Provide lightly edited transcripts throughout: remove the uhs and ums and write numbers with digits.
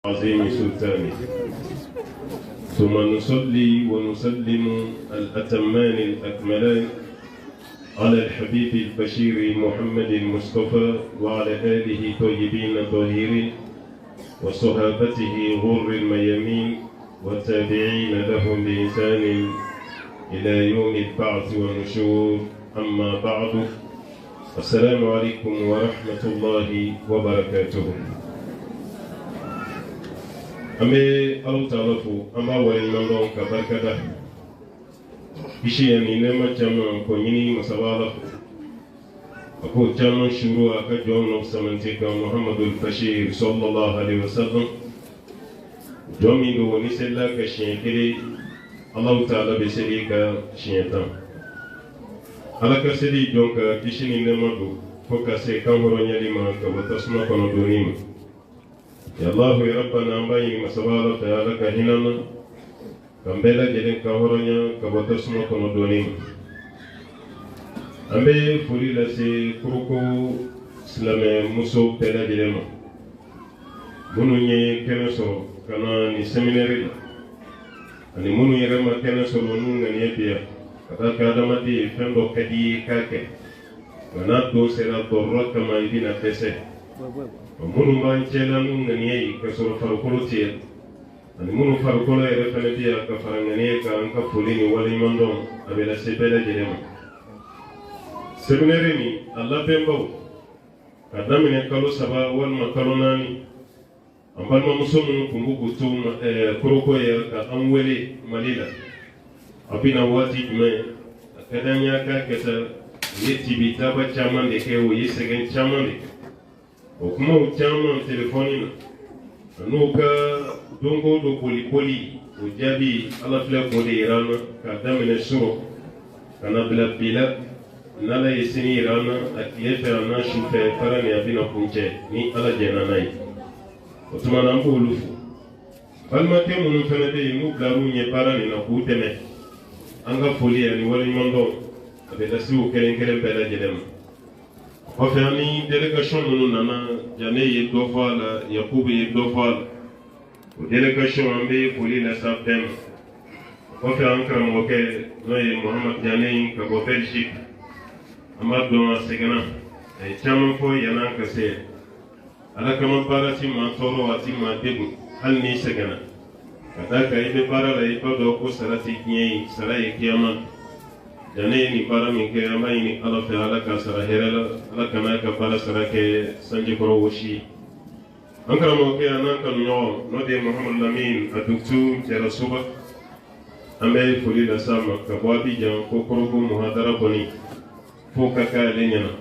عظيم سلطانه ثم نصلي ونسلم الأتمان الأكملان على الحبيب البشير محمد المصطفى وعلى آله طيبين الطاهرين وصحابته غر الميامين والتابعين لهم بإحسان إلى يوم البعث والنشور. أما بعد، السلام عليكم ورحمة الله وبركاته. Ambe Allah Ta'ala fu amba wali mandon ka barkada ishi ya ni nema chama ko nyini masawala ako chama shuru aka jono samantika Muhammadul Bashir sallallahu alaihi wasallam jomi do ni sella ka shinkiri Allah Ta'ala be sedi ka shintan ala ka sedi donc ishi ni nema do ko ka se kan horo nyali ma ka batasma kono donima ya Allah ya Rabbana mbayi masawala ta alaka hinana kambela jelen ka horonya ka bota suma kono doni ambe furi la se kuroko slame muso pela jelema munu nye kene so kana ni seminary ani munu yere ma kene so munu ngani biya kata ka damati fendo kadi kake kana do sera dorro kama idina pese munu ban cela nun ngani ka so farukolo tie ani munu farukolo yere fana dia ka farangani ka an ka folini wali mandon abela sebela jelema seminary ni Allah bembo kadamine kalo saba wal makalo nani ambalma musomu kumbuku tu kuroko ya ka amwele malila apina wati me kadanya ka kesa yeti bitaba chaman de ke o yesegen chaman de o kuma o caman telefoni na n'o ka dongo do boli o jaabi ala filɛ k'o de yira an na k'a daminɛ sɔrɔ ka na bila bi la n'ala ye sini yira an na a tile fɛ a n'a su fɛ baara nin a bɛna kuncɛ ni ala jɛnna n'a ye o tuma na an b'olu fo balimakɛ minnu fana bɛ yen n'u bilar'u ɲɛ baara nin na k'u dɛmɛ an ka foli ani waleɲumandɔn a bɛ lase o kelen kelen bɛɛ lajɛlen ma. Kɔfɛ an ni délégation minnu nana Jane ye dɔ fɔ a la Yakubu ye dɔ fɔ a la o délégation an bɛ foli lase bɛɛ ma. Kɔfɛ an karamɔgɔkɛ n'o ye Muhamad Jane ka bɔ Belgique an b'a dɔn a sɛgɛnna a ye caman fɔ yan'an ka se ala kama baara ti maa tɔɔrɔ a ti maa degun hali n'i sɛgɛnna ka d'a kan i bɛ baara la i b'a dɔn ko sara ti diɲɛ ye sara ye kiyama. Jane ni baara min kɛ an b'a ɲini ala fɛ ala ka sara hɛrɛ la ala kana ka baara sara kɛ sanjikɔrɔ wɔsi an karamɔgɔkɛ a n'an kanuɲɔgɔn n'o de ye Muhamadu Lamin a duktu jɛra soba an bɛ foli lase a ma ka bɔ Abijan ko kɔrɔko muhadara kɔni fo ka kɛ ale ɲɛna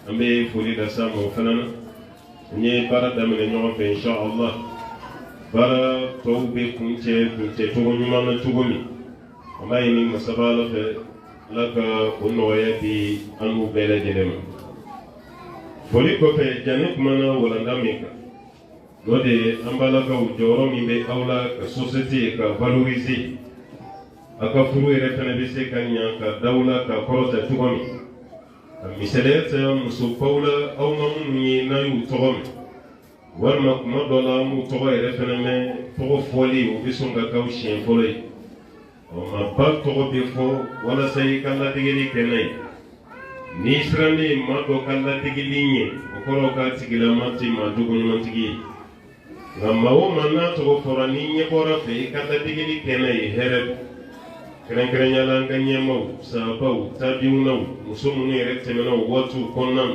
an bɛ foli lase a ma o fana na n ye baara daminɛ ɲɔgɔn fɛ inshallah baara tɔw bɛ kuncɛ cogo ɲuman na cogo min an b'a ɲini masaba ala fɛ ala ka o nɔgɔya di an n'u bɛɛ lajɛlen ma. Foli kɔfɛ Jane kumana walanda min kan n'o de ye an balakaw jɔyɔrɔ min bɛ aw la ka société ka valoriser a ka furu yɛrɛ fana bɛ se ka ɲa ka daw la ka kɔrɔta cogo min ka misaliya ta musobaw la aw ma minnu ye n'a y'u tɔgɔ mɛn walima kuma dɔ la an b'u tɔgɔ yɛrɛ fana mɛn tɔgɔ fɔli o bɛ sɔn ka k'aw siɲɛ fɔlɔ ye. Ma ba tɔgɔ bɛ fɔ walasa i ka ladegeli kɛ n'a ye n'i sirannen maa dɔ ka ladegeli ɲɛ o kɔrɔ k'a tigilama tɛ maa jogo ɲumantigi ye nka maa o maa n'a tɔgɔ fɔra n'i ɲɛ bɔra fɛ i ka ladegeli kɛ n'a ye hɛrɛ don kɛrɛnkɛrɛnnenya la an ka ɲɛmaaw sahabaw tabiunaw muso minnu yɛrɛ tɛmɛna o waatiw kɔnɔna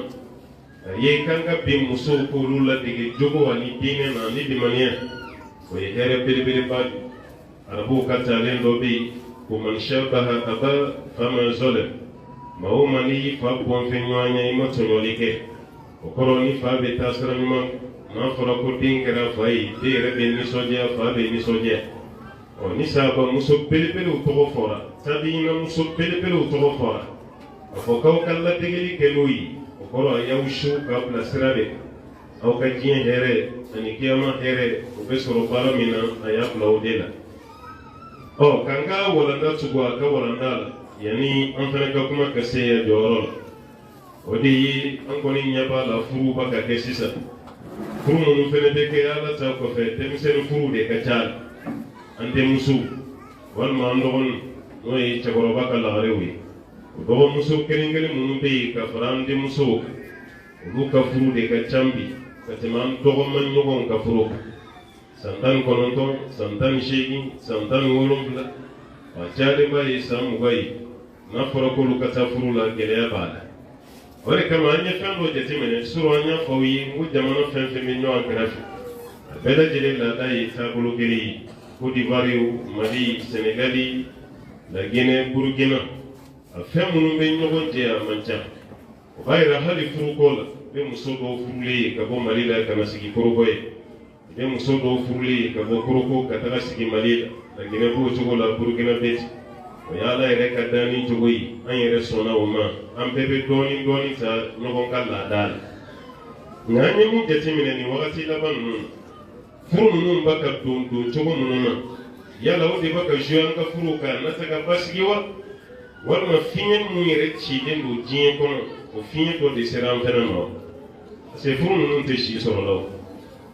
na a ye kan ka bin musow k'olu ladege jogo ani diinɛ na ani limaniya o ye hɛrɛ belebeleba de arabu ka taalen dɔ bɛ yen ko man shabaha aba fama zalam maa o maa n'i fa bɔnfɛn ɲɔgɔn ye i ma tɔɲɔli kɛ o kɔrɔ ni fa bɛ taa sira ɲuman n'a fɔra ko den kɛra fa ye den yɛrɛ bɛ nisɔndiya fa bɛ nisɔndiya ni sahaba muso belebelew tɔgɔ fɔra tabiina muso belebelew tɔgɔ fɔra a fɔ k'aw ka ladegeli kɛ n'o ye o kɔrɔ a y'aw su k'aw bila sira de aw ka diɲɛ hɛrɛ ani kiyama hɛrɛ o bɛ sɔrɔ baara min na a y'a bila o de la. K'an ka walanda tugu a ka walanda la yani an fana ka kuma ka se jɔyɔrɔ la o de ye an kɔni ɲɛ b'a la furu ba ka kɛ sisan furu minnu fɛnɛ bɛ kɛ ala ta kɔfɛ denmisɛnnin furu de ka ca an denmuso walima an dɔgɔninw n'o ye cɛkɔrɔba ka lagarew ye o dɔgɔmuso kelen kelen minnu bɛ yen ka fara an denmusow olu ka furu de ka ca bi ka tɛmɛ an dɔgɔma ɲɔgɔnw ka furu san 19 san 18 san 17 a cayalenba ye san 20 ye n'a fɔra k'olu ka taa furu la gɛlɛya b'a la o de kama an ye fɛn dɔ jateminɛ surɔ an y'a fɔ aw ye n ko jamana fɛn fɛn bɛ ɲɔgɔn kɛrɛfɛ a bɛɛ lajɛlen laada ye taabolo kelen ye Côte d'Ivoire Mali Sénégal la Guinée Burkina a fɛn minnu bɛ ɲɔgɔn cɛ a man ca o b'a yira hali furuko la bɛ muso dɔw furulen ye ka bɔ Mali la ka na sigi Koroko ye bɛ muso dɔw furulen ye ka bɔ Koroko ka taga sigi Mali la la Guinée b'o cogo la Burkina bɛ ten o ye ala yɛrɛ ka danni cogo ye an yɛrɛ sɔnna o ma an bɛɛ bɛ dɔɔni dɔɔni ta ɲɔgɔn ka laada la nka an ye mun jateminɛ nin wagati laban ninnu furu ninnu b'a ka don cogo minnu na yala o de b'a ka jouer an ka furuw kan na tɛ ka basigi wa walima fiɲɛ minnu yɛrɛ cilen don diɲɛ kɔnɔ o fiɲɛ dɔ de sera an fɛnɛ ma parce que furu ninnu tɛ si sɔrɔ la o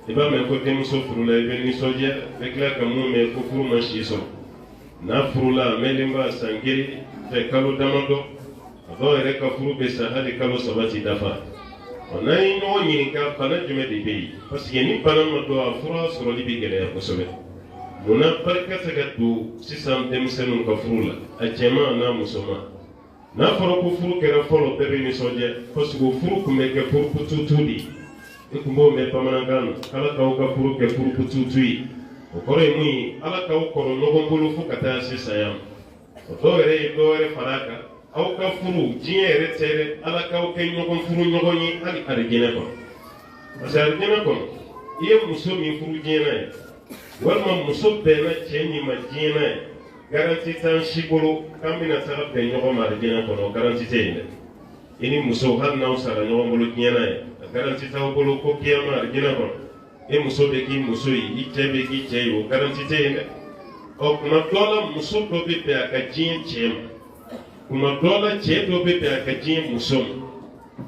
i b'a mɛn ko denmuso furula i bɛ nisɔndiya bɛ tila ka mun mɛn ko furu ma si sɔrɔ n'a furula a mɛnlen b'a san kelen fɛ kalo damadɔ a dɔw yɛrɛ ka furu bɛ sa hali kalo 3 ti dafa n'an ye ɲɔgɔn ɲininka bana jumɛn de bɛ yen parce que ni bana ma dɔn a fura sɔrɔli bɛ gɛlɛya kosɛbɛ munna barika tɛ ka don sisan denmisɛnninw ka furu la a cɛman n'a musoman n'a fɔra ko furu kɛra fɔlɔ bɛɛ bɛ nisɔndiya parce que o furu tun bɛ kɛ furu pututu de ye i tun b'o mɛn bamanankan na ala k'aw ka furu kɛ furu pututu ye o kɔrɔ ye mun ye ala k'aw kɔrɔ ɲɔgɔn bolo fo ka taa se saya ma o dɔw yɛrɛ ye dɔw wɛrɛ far'a kan aw ka furu diɲɛ yɛrɛ tɛ dɛ ala k'aw kɛ ɲɔgɔn furu ɲɔgɔn ye hali arijinɛ kɔnɔ parce que arijinɛ kɔnɔ i ye muso min furu diɲɛ na ye walima muso bɛnna cɛ min ma diɲɛ na ye garanti t'an si bolo k'an bɛna taga bɛn ɲɔgɔn ma arijinɛ kɔnɔ garanti tɛ yen dɛ i ni muso hali n'aw sara ɲɔgɔn bolo diɲɛ na ye a garanti t'aw bolo ko kiyama arijinɛ kɔnɔ e muso bɛ k'i muso ye i cɛ bɛ k'i cɛ ye o garanti tɛ yen dɛ ɔ kuma dɔ la muso dɔ bɛ bɛn a ka diɲɛ cɛ ma kuma dɔ la cɛ dɔ bɛ bɛn a ka diɲɛ muso ma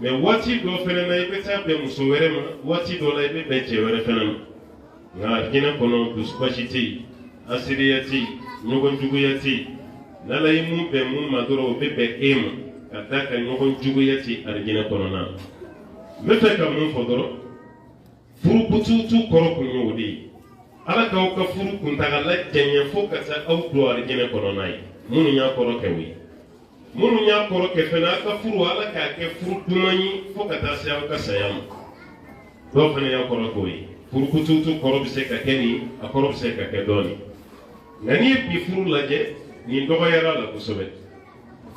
mɛ waati dɔ fɛnɛ na i bɛ taa bɛn muso wɛrɛ ma waati dɔ la i bɛ bɛn cɛ wɛrɛ fɛnɛ ma nka arijinɛ kɔnɔ dusukasi tɛ yen asiriya tɛ yen ɲɔgɔn juguya tɛ yen n'ala ye mun bɛn mun ma dɔrɔn o bɛ bɛn e ma ka daa ka ɲɔgɔn juguya tɛ arijinɛ kɔnɔna na n bɛ fɛ ka mun fɔ dɔrɔn furu pututu kɔrɔ kun ye o de ye ala k'aw ka furu kuntagala janya fo ka taa aw don arijinɛ kɔnɔna ye minnu y'a kɔrɔ kɛ o ye minnu y'a kɔrɔ kɛ fɛnɛ aw ka furu ala k'a kɛ furu duman ye fo ka taa se aw ka saya ma dɔw fɛnɛ y'a kɔrɔ k'o ye furu pututu kɔrɔ bɛ se ka kɛ nin a kɔrɔ bɛ se ka kɛ dɔɔnin nka n'i ye bi furu lajɛ nin dɔgɔyara la kosɛbɛ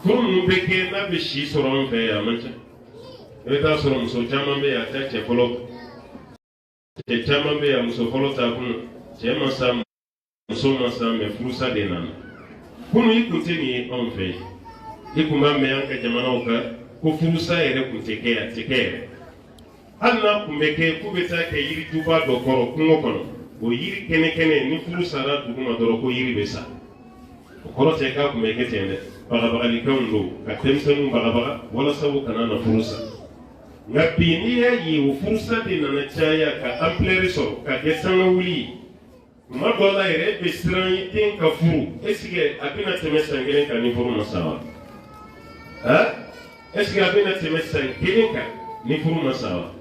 furu ninnu bɛ kɛ n'a bɛ si sɔrɔ an fɛ yan a man ca i bɛ taa sɔrɔ muso caman bɛ yen a tɛ cɛ fɔlɔ cɛ caman bɛ yen muso fɔlɔ t'a kun cɛ ma sa muso ma sa mɛ furusa de nana kunun i kun tɛ nin ye anw fɛ yen i kun b'a mɛn an ka jamanaw kan ko furusa yɛrɛ kun tɛ kɛ a tɛ kɛ yɛrɛ hali n'a kun bɛ kɛ k'u bɛ taa kɛ yirijuba dɔ kɔrɔ kungo kɔnɔ o yiri kɛnɛ ni furu sara dugu ma dɔrɔn ko yiri bɛ sa o kɔrɔ tɛ k'a kun bɛ kɛ ten dɛ bagabagalikanw don ka denmisɛnninw bagabaga walasa u kana na furu sa nka bi n'i y'a ye o furusa de nana caya ka ampleur sɔrɔ ka kɛ sanga wuli ye tuma dɔ la yɛrɛ e bɛ siran i den ka furu est-ce que a bɛna tɛmɛ san 1 kan ni furu ma sa wa est-ce que a bɛna tɛmɛ san 1 kan ni furu ma sa wa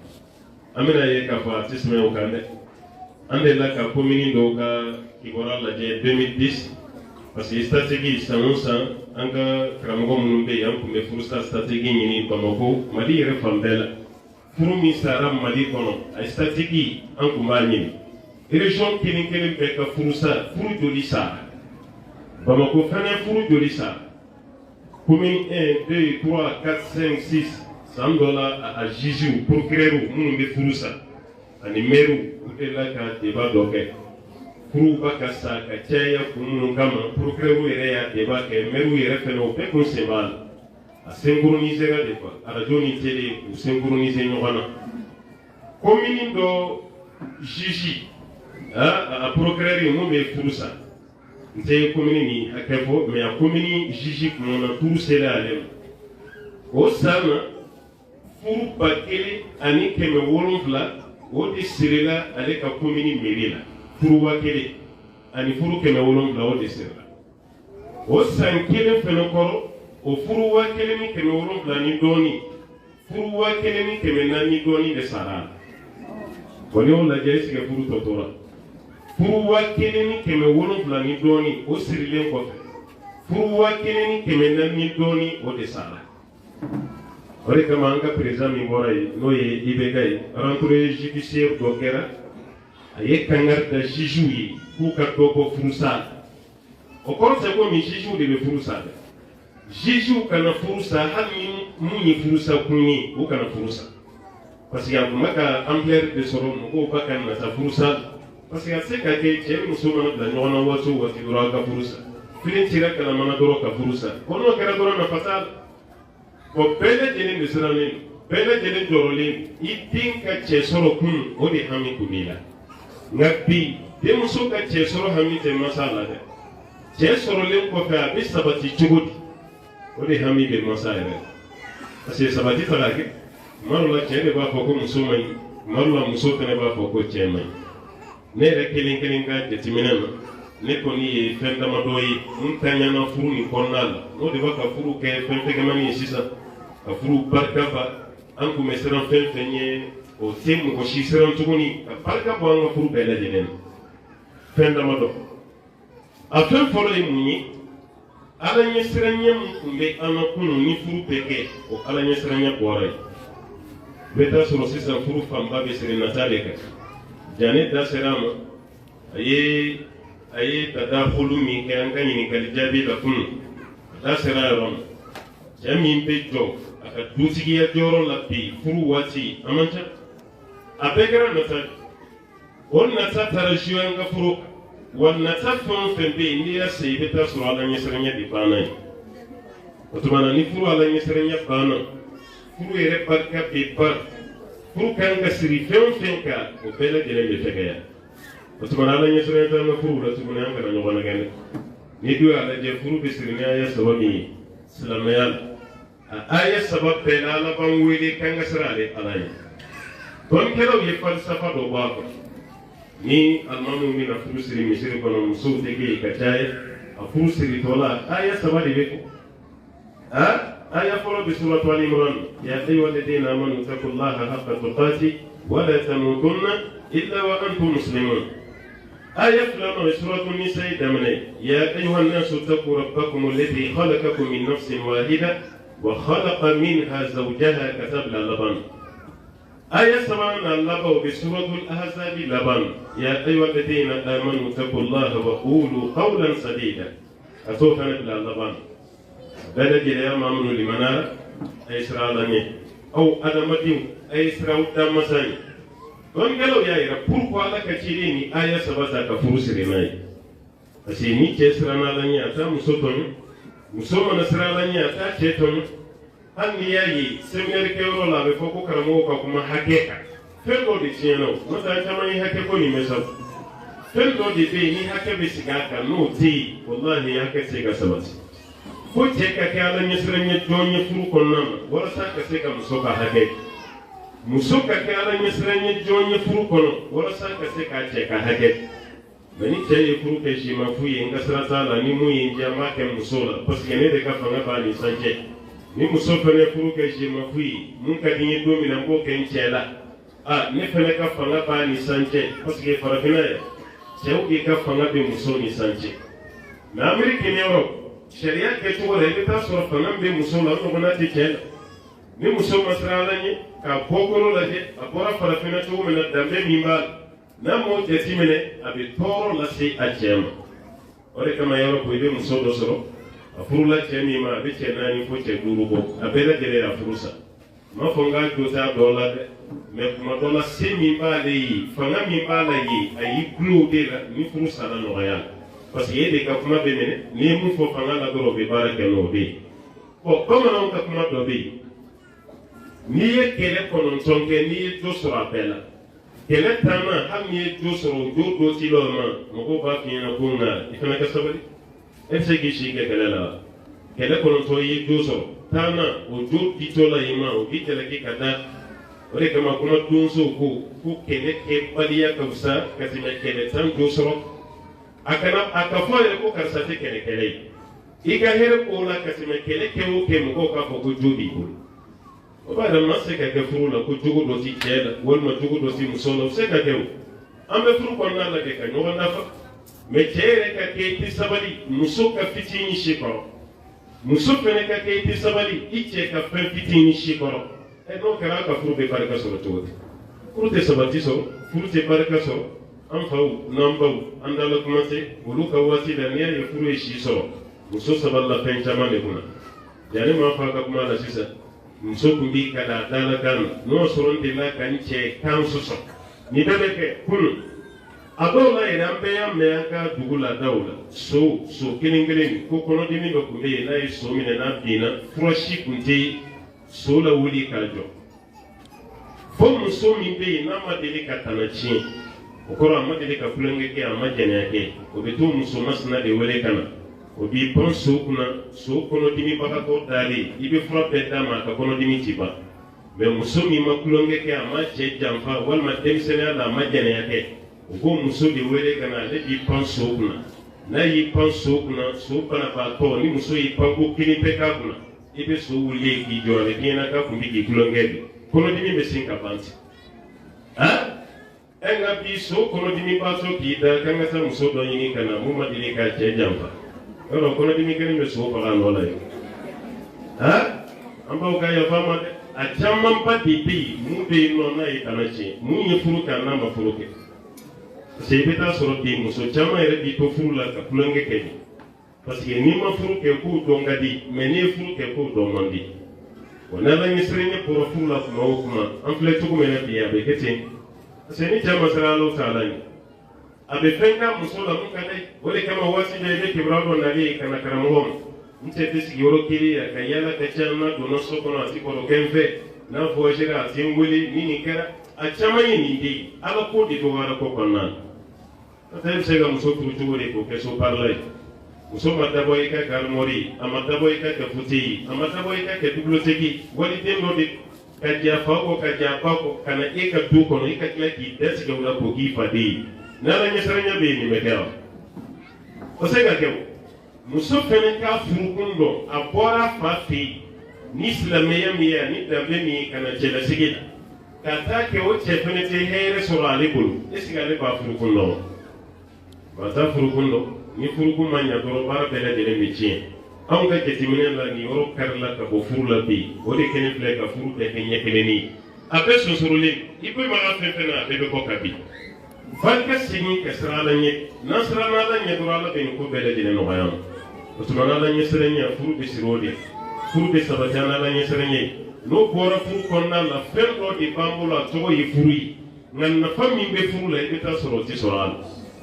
an bɛna ye k'a fɔ a tɛ tɛmɛ o kan dɛ an delila ka commune dɔw ka kibaruya lajɛ 2010 parce que stratégie san o san an ka karamɔgɔ minnu bɛ yen an tun bɛ furusa stratégie ɲini Bamako Mali yɛrɛ fan bɛɛ la furu min sara Mali kɔnɔ a stratégie an tun b'a ɲini région kelen kelen bɛɛ ka furusa furu joli sara Bamako fana furu joli sara commune 1 2 3 4 5 6 san dɔ la a juges procureurs minnu bɛ furusa ani maires u delila ka débat dɔ kɛ furu ba ka sa ka caya kun minnu kama procureur yɛrɛ y'a débat kɛ maires yɛrɛ fɛnɛ o bɛɛ kun sen b'a la a synchronisera de quoi radio ni télé u synchroniser ɲɔgɔn na commune dɔ juge a procureur ye mun bɛ furu sa n tɛ commune ni hakɛ fɔ mais a commune juge kun na tuuru sera ale ma o san na furu 1700 o de sirila ale ka komini mairie la furu wa kelen ani furu 700 o de sirila o san kelen fɛnɛ kɔrɔ o furu wa kelen ni 700 ni dɔɔni furu wa kelen ni 400 ni dɔɔni de sara o ni o lajɛ sigi furu tɔtɔra furu wa kelen ni 700 ni dɔɔni o sirilen kɔfɛ furu wa kelen ni 400 ni dɔɔni o de sara o de kama an ka président min bɔra ye n'o ye IBK ye rentrée judiciaire dɔ kɛra a ye kangari da juges ye k'u ka dɔ bɔ furusa la o kɔrɔ tɛ ko min juges de bɛ furusa dɛ juges kana furusa hali ni mun ye furusa kun ye o kana furusa parce que a tun bɛ ka ampleur de sɔrɔ mɔgɔw ba ka nata furusa la parce que a tɛ se ka kɛ cɛ ni muso mana bila ɲɔgɔn na waati o waati dɔrɔn a ka furusa fili cira kalamana dɔrɔn ka furusa ko n'o kɛra dɔrɔn nafa t'a la bon bɛɛ lajɛlen de sirannen don bɛɛ lajɛlen jɔrɔlen i den ka cɛ sɔrɔ kun o de hami kun b'i la nka bi denmuso ka cɛ sɔrɔ hami tɛ masa la dɛ cɛ sɔrɔlen kɔfɛ a bɛ sabati cogo di o de hami bɛ masa yɛrɛ parce que sabati ta la kɛ tuma dɔ la cɛ de b'a fɔ ko muso man ɲi tuma dɔ la muso fana b'a fɔ ko cɛ man ɲi ne yɛrɛ kelen kelen ka jateminɛ na ne kɔni ye fɛn damadɔ ye n taɲana furu nin kɔnɔna la n'o de b'a ka furu kɛ fɛn fɛgɛmani ye sisan ka furu barika ba an kun bɛ siran fɛn fɛn ye o tɛ mɔgɔ si siran tuguni ka barika bɔ an ka furu bɛɛ lajɛlen na fɛn damadɔ a fɛn fɔlɔ ye mun ye ala ɲɛsiranya min tun bɛ an ka kunun ni furu bɛ kɛ o ala ɲɛsiranya bɔra ye i bɛ taa sɔrɔ sisan furu fanba bɛ siri nata de kan jane da sera a ma a ye tadakulu min kɛ an ka ɲininkali jaabi la kunun a da sera yɔrɔ ma cɛ min bɛ jɔ a ka dutigiya jɔyɔrɔ la bi furu waati a man ca a bɛɛ kɛra nata o nata taara zuye an ka furu wa nata fɛn o fɛn bɛ yen n'i y'a se i bɛ taa sɔrɔ ala ɲɛsiranya de banna ye o tuma na ni furu ala ɲɛsiranya banna furu yɛrɛ barika bɛ ban furu kan ka siri fɛn o fɛn kan o bɛɛ lajɛlen bɛ fɛgɛya o tuma na ala ɲɛsiranya t'an ka furu la tuguni an kana ɲɔgɔn nɛgɛn dɛ ni dun y'a lajɛ furu bɛ siri ni aya saba min ye silamɛya la a aya saba bɛɛ la ala b'an wele k'an ka siran ale ala ye dɔnnikɛlaw ye falisafa dɔ bɔ a kɔnɔ ni alimamiw bɛna furu siri misiri kɔnɔ musow tɛ kɛ yen ka caya a furu siritɔ la aya saba de bɛ fɔ aya fɔlɔ bɛ suratu Ali Imran ya ayyuha alladhina amanu taqullaha haqqa tuqatih wa la tamutunna illa wa antum muslimun aya filanan bɛ suratu Nisa daminɛ ya ayyuha an-nasu taqu rabbakum alladhi khalaqakum min nafsin wahida wa khalaqa minha zawjaha katabla laban aya sabanan laban bɛ suratu al-Ahzab laban ya ayyuha alladhina amanu taqullaha wa qulu qawlan sadida a t'o fana bila laban bɛɛ lajɛlen maa minnu limanara a ye siran ala ɲɛ aw adamadenw a ye siran da masa ye dɔnnikɛlaw y'a yira pourquoi ala ka ciden ni aya saba ta ka furu siri n'a ye parce que ni cɛ siran ala ɲɛ a t'a muso tɔɲɔ muso mana siran ala ɲɛ a t'a cɛ tɔɲɔ hali n'i y'a ye séminaire kɛyɔrɔ la a bɛ fɔ ko karamɔgɔw ka kuma hakɛ kan fɛn dɔ de tiɲɛna o n'o tɛ an caman ye hakɛ ko nin bɛ sabu fɛn dɔ de bɛ yen ni hakɛ bɛ sigi a kan n'o tɛ yen walahi hakɛ tɛ se ka sabati ko cɛ ka kɛ ala ɲɛsiranya jɔn ye furu kɔnɔna na walasa ka se ka muso ka hakɛ muso ka kɛ ala ɲɛsiranya jɔn ye furu kɔnɔ walasa ka se ka cɛ ka hakɛ mɛ ni cɛ ye furu kɛ zimafu ye n ka sira t'a la ni mun ye n jɛ an b'a kɛ muso la parce que ne de ka fanga b'a ni sancɛ ni muso fana furu kɛ zimafu ye mun ka di n ye don min na n b'o kɛ n cɛ la ne fana ka fanga b'a ni sancɛ parce que farafinna yɛ cɛw de ka fanga bɛ muso ni sancɛ mɛ Amérique ni Europe sariya kɛcogo la i bɛ taa sɔrɔ fanga bɛ muso la o ɲɔgɔnna tɛ cɛ la ni muso ma siran ala ɲɛ k'a bɔkolo lajɛ a bɔra farafinna cogo min na danbe min b'a la n'a m'o jateminɛ a bɛ tɔɔrɔ lase a cɛ ma o de kama yɔrɔ ko i bɛ muso dɔ sɔrɔ a furula cɛ min ma a bɛ cɛ 4 fo cɛ 5 bɔ a bɛɛ lajɛlen y'a furu sa n m'a fɔ n k'a jo t'a dɔ la dɛ mɛ kuma dɔ la se min b'ale ye fanga min b'a la ye a y'i gulo o de la ni furu sara nɔgɔya la parce que e de ka kuma bɛ minɛ n'i ye mun fɔ fanga la dɔrɔn o bɛ baara kɛ n'o de ye bon bamananw ka kuma dɔ bɛ yen n'i ye kɛlɛ 9 kɛ n'i ye jo sɔrɔ a bɛɛ la kɛlɛ 10 hali n'i ye jo sɔrɔ jo dɔ t'i la o ma mɔgɔw b'a f'i ɲɛna ko nka i fana ka sabali e bɛ se k'i si kɛ kɛlɛ la wa kɛlɛ 9 i ye jo sɔrɔ 10 o jo ditɔ la i ma o b'i jalaki ka da o de kama kuma donso ko kɛlɛ kɛbaliya ka fisa ka tɛmɛ kɛlɛ tan jo sɔrɔ a ka fɔ yɛrɛ ko karisa tɛ kɛlɛkɛlɛ ye i ka hɛrɛ k'o la ka tɛmɛ kɛlɛ kɛ o kɛ mɔgɔw k'a fɔ ko jo b'i bolo o b'a dɔn ma se ka kɛ furu la ko jogo dɔ ti cɛ la walima jogo dɔ ti muso la o se ka kɛ o an bɛ furu kɔnɔna la de ka ɲɔgɔn nafa mɛ cɛ yɛrɛ ka kɛ i tɛ sabali muso ka fitinin si kɔrɔ muso fɛnɛ ka kɛ i tɛ sabali i cɛ ka fɛn fitinin si kɔrɔ n'o kɛra an ka furu bɛ barika sɔrɔ cogo di furu tɛ sabati sɔrɔ furu tɛ barika sɔrɔ an faw n'an baw an dala kuma tɛ olu ka waati la n'i y'a ye furu ye si sɔrɔ muso sabalila fɛn caman de kunna yanni maa fɔ a ka kuma la sisan muso tun b'i ka da dalakan na n'o sɔrɔ n delila ka n cɛ kan sɔsɔ nin bɛɛ bɛ kɛ kunun a dɔw la yɛrɛ an bɛɛ y'a mɛn an ka dugu laadaw la so kelen kelen ko kɔnɔdimi dɔ tun bɛ yen n'a ye so minɛ n'a binna fura si tun tɛ so la wuli k'a jɔ fo muso min bɛ yen n'a ma deli ka tana tiɲɛ o kɔrɔ a ma deli ka kulonkɛ kɛ a ma jɛnɛya kɛ o bɛ to muso masina de wele ka na o b'i pan so kunna so kɔnɔdimibagatɔ dalen i bɛ fura bɛɛ d'a ma a ka kɔnɔdimi ti ban mɛ muso min ma kulonkɛ kɛ a ma cɛ janfa walima denmisɛnninya la a ma jɛnɛya kɛ o ko muso de wele ka na ale b'i pan so kunna n'a y'i pan so kunna so banabaatɔ ni muso y'i pan ko kelen bɛɛ k'a kunna i bɛ so wulilen k'i jɔ a bɛ diɲɛ na k'a kun bɛ k'i kulonkɛ bi kɔnɔdimi bɛ sin ka ban ten nka bi so kɔnɔdimi baatɔ k'i da k'an ka taa muso dɔ ɲini ka na mun ma deli k'a cɛ janfa yɔrɔ kɔnɔdimi kelen bɛ so faga nɔ la yen an b'aw ka yafa ma dɛ a camanba de bɛ yen mun bɛ yen nɔ n'a ye kana tiɲɛ mun ye furu kɛ n'a ma furu kɛ parce que i bɛ taa sɔrɔ bi muso caman yɛrɛ b'i to furu la ka kulonkɛ kɛ bi parce que n'i ma furu kɛ k'o dɔn ka di mɛ n'i ye furu kɛ k'o dɔn man di wa n'ala ɲɛsiranɲɛ bɔra furu la kuma o kuma an filɛ cogo min na bi a bɛ kɛ ten parce que ni cɛ ma siran Alahu taala ɲɛ a bɛ fɛn k'a muso la mun ka d'a ye o de kama waati bɛɛ i bɛ kibaruya dɔ nalen ka na karamɔgɔ ma n cɛ tɛ sigi yɔrɔ kelen a ka yala ka ca n'a donna so kɔnɔ a ti kɔrɔkɛ n fɛ n'a voyagera a ti n wele ni nin kɛra a caman ye nin de ye ala ko de dɔgɔyara ko kɔnɔna na n'o tɛ e bɛ se ka muso furu cogo de k'o kɛ so parila ye muso ma dabɔ i ka kɛ arimɔri ye a ma dabɔ i ka kɛ fauteuil ye a ma dabɔ i ka kɛ bibliothéque ye waliden dɔ de ka jɛ a fa kɔ ka jɛ a ba kɔ ka na e ka du kɔnɔ i ka tila k'i datigɛ o la k'o k'i faden ye n'ala ɲɛsiranɲɛ bɛ yen nin bɛ kɛ wa o se ka kɛ o muso fɛnɛ k'a furukun dɔn a bɔra fa fɛ yen ni silamɛya min ye ani danbe min ye ka na cɛlasigi la ka taa kɛ o cɛ fɛnɛ tɛ hɛrɛ sɔrɔ ale bolo est ce que ale b'a furukun dɔn wa a t'a furukun dɔn ni furukun ma ɲɛ dɔrɔn baara bɛɛ lajɛlen bɛ tiɲɛ anw ka jateminɛ la nin yɔrɔ karila ka bɔ furu la bi o de kɛlen filɛ ka furu bɛɛ kɛ ɲɛ kelenni ye a bɛɛ sonsorolen i ko i maga fɛn fɛn na a bɛɛ bɛ bɔ ka bin f'an ka segin ka siran ala ɲɛ n'an siran ala ɲɛ dɔrɔn ala bɛ nin ko bɛɛ lajɛlen nɔgɔya ma o tuma n'ala ɲɛsiranɲɛ furu bɛ siri o de furu bɛ sabati an n'ala ɲɛsiranɲɛ n'o bɔra furu kɔnɔna la fɛn dɔ de b'an bolo a tɔgɔ ye furu ye nka nafa min bɛ furu la i bɛ taa sɔrɔ o tɛ sɔrɔ a la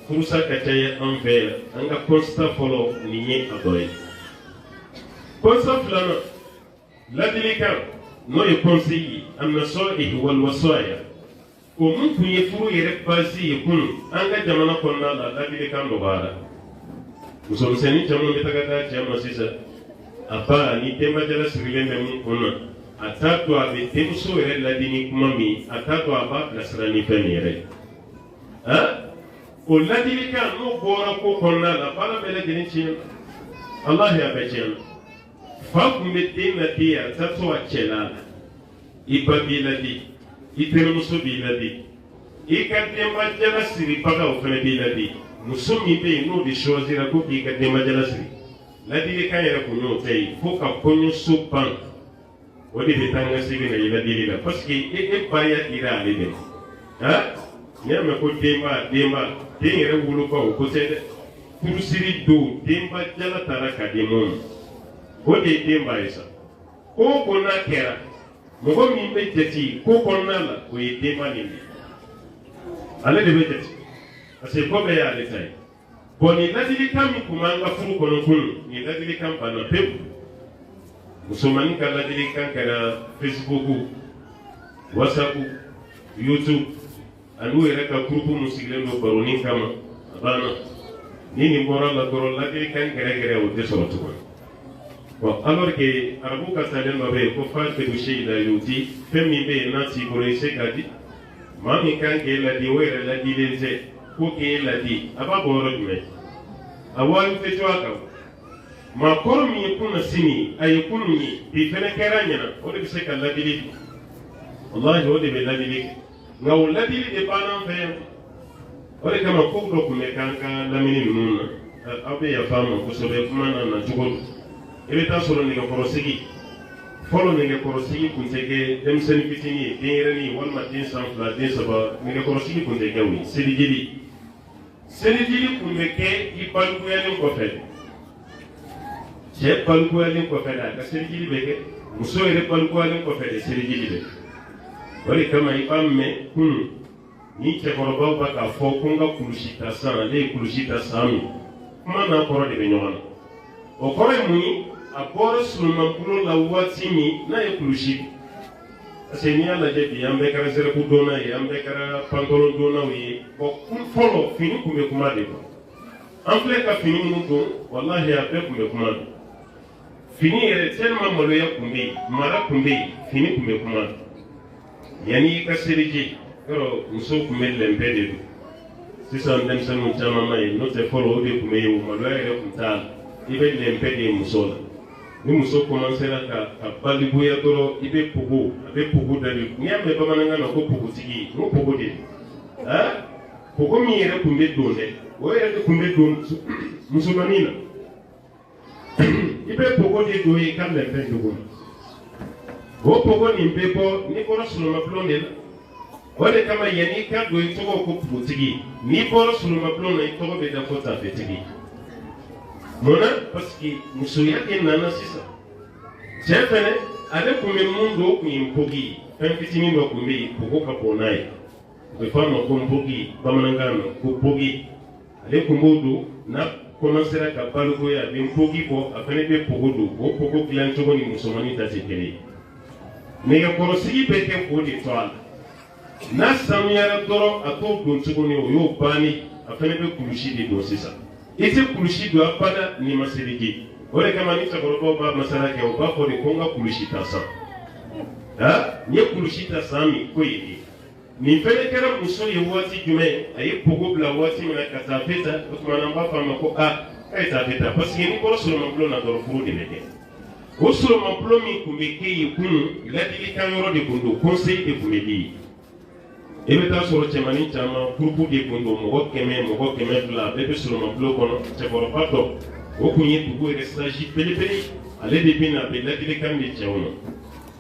furusa ka caya an fɛ yan an ka constat fɔlɔ nin ye a dɔ ye constat filanan ladilikan n'o ye conseil ye an-nasaihi wal wasaya o mun tun ye furu yɛrɛ base ye kunun an ka jamana kɔnɔna la ladilikan dɔgɔyara musomisɛnnin caman bɛ taga d'a cɛ ma sisan a ba ni denbajala sirilen bɛ mun kun na a t'a to a bɛ denmuso yɛrɛ ladi ni kuma min a t'a to a b'a bilasira ni fɛn min yɛrɛ ye o ladilikan n'o bɔra ko kɔnɔna la baara bɛɛ lajɛlen tiɲɛna Alahi a bɛɛ tiɲɛna fa tun bɛ den ladi a t'a to a cɛ la i ba b'i ladi i terimuso b'i ladi i ka denbajala siribaga o fana b'i ladi muso min bɛ yen n'o de choisira ko k'i ka denbajala siri ladilikan yɛrɛ kun y'o tɛ ye fo ka kɔɲɔso ban o de bɛ taa n ka segin na i ladili la parce que e ba ya dira ale de ma n'i y'a mɛn ko denba den yɛrɛ woloba o ko tɛ dɛ furusiri don denbajala taara ka di mun ma o de ye denba ye sa ko o ko n'a kɛra mɔgɔ min bɛ jate ko kɔnɔna la o ye denba nin de ale de bɛ jate parce que ko bɛɛ y'ale ta ye bon nin ladilikan min tun b'an ka furu kɔnɔ kunun nin ladilikan banna pewu musomanin ka ladilikan kɛra Facebook WhatsApp YouTube ani u yɛrɛ ka groupe mun sigilen don baronin kama a banna ni nin bɔra la dɔrɔn ladilikan gɛrɛgɛrɛ o tɛ sɔrɔ tuguni Bon, alors que arabu ka talen dɔ bɛ yen ko fa tegusi la yuti fɛn min bɛ yen n'a t'i bolo i se ka di maa min kan k'e ladi o yɛrɛ ladilen tɛ ko k'e ladi a b'a bɔ yɔrɔ jumɛn a wari tɛ to a kan maa kɔrɔ min ye kunna sini a ye kunun ye bi fɛnɛ kɛra ɲɛna o de bɛ se ka ladili kɛ walahi o de bɛ ladili kɛ nka o ladili de banna an fɛ yan o de kama ko dɔ tun bɛ k'an ka lamini ninnu na aw bɛ yafa ma kosɛbɛ kuma na nacogo don i bɛ taa sɔrɔ nɛgɛkɔrɔsigi fɔlɔ nɛgɛkɔrɔsigi tun tɛ kɛ denmisɛnnin fitinin ye denyɛrɛnin walima den san fila den saba nɛgɛkɔrɔsigi tun tɛ kɛ o ye selijili tun bɛ kɛ i balikuyalen kɔfɛ cɛ balikuyalen kɔfɛ de a ka selijili bɛ kɛ muso yɛrɛ balikuyalen kɔfɛ de selijili bɛ kɛ o de kama i b'a mɛn kunun ni cɛkɔrɔbaw b'a k'a fɔ ko n ka kulusi ta san ale ye kulusi ta san min kuma n'a kɔrɔ de bɛ ɲɔgɔn na o kɔrɔ ye mun ye a bɔra solomankulu la waati min n'a ye kulusi parce que n'i y'a lajɛ bi an bɛɛ kɛra zɛrɛku donna ye an bɛɛ kɛra pantalon donnaw ye kun fɔlɔ fini tun bɛ kuma de kɔ an filɛ ka fini minnu don walahi a bɛɛ tun bɛ kuma don fini yɛrɛ tellement maloya tun bɛ yen mara tun bɛ yen fini tun bɛ kuma yanni i ka seliji yɔrɔ musow tun bɛ lɛnpɛ de don sisan denmisɛnninw caman ma ye n'o tɛ fɔlɔ o de tun bɛ yen o maloya yɛrɛ tun t'a la i bɛ lɛnpɛ de ye muso la ni muso commencera ka balikuya dɔrɔn i bɛ pogo a bɛ pogo da de n'i y'a mɛn bamanankan na ko pogotigi n ko pogo de pogo min yɛrɛ tun bɛ don dɛ o yɛrɛ de tun bɛ don musomanin na i bɛ pogo de don i ka lɛnpɛ dogo la o pogo nin bɛ bɔ n'i bɔra solomabulon de la o de kama yanni i ka don i tɔgɔ ko pogotigi n'i bɔra solomabulon na i tɔgɔ bɛ da ko tafetigi munna parce que musoya de nana sisan cɛ fɛnɛ ale tun bɛ mun don o tun ye npogi ye fɛn fitinin dɔ tun bɛ yen pogo ka bon n'a ye u bɛ fɔ a ma ko npogi bamanankan na ko pogi ale tun b'o don n'a commencera ka balikuya a bɛ npogi bɔ a fɛnɛ bɛ pogo don o pogo dilan cogo ni musomanin ta tɛ kelen ye nɛgɛkɔrɔsigi bɛ kɛ k'o de to a la n'a sanuyara dɔrɔn a t'o don tuguni o y'o bannen a fɛnɛ bɛ kulusi de don sisan i tɛ kulusi don abada n'i ma seliji o de kama ni cɛkɔrɔbaw b'a masala kɛ o b'a fɔ de ko n ka kulusi ta san n ye kulusi ta san min ko ye nin fɛnɛ kɛra muso ye waati jumɛn a ye pogo bila waati min na ka taa fɛ ta o tuma na n b'a fɔ a ma ko k'a ye taa fɛ ta parce que n'i bɔra solomabulon na dɔrɔn furu de bɛ kɛ o solomabulon min tun bɛ kɛ yen kunun ladilikan yɔrɔ de tun don conseil de tun bɛ di i bɛ taa sɔrɔ cɛmanin caman groupe de tun don mɔgɔ 200 bɛɛ bɛ solomabulon kɔnɔ cɛkɔrɔba dɔ o tun ye dugu yɛrɛ sage belebele ale de bɛ na a bɛ ladilikan di cɛw ma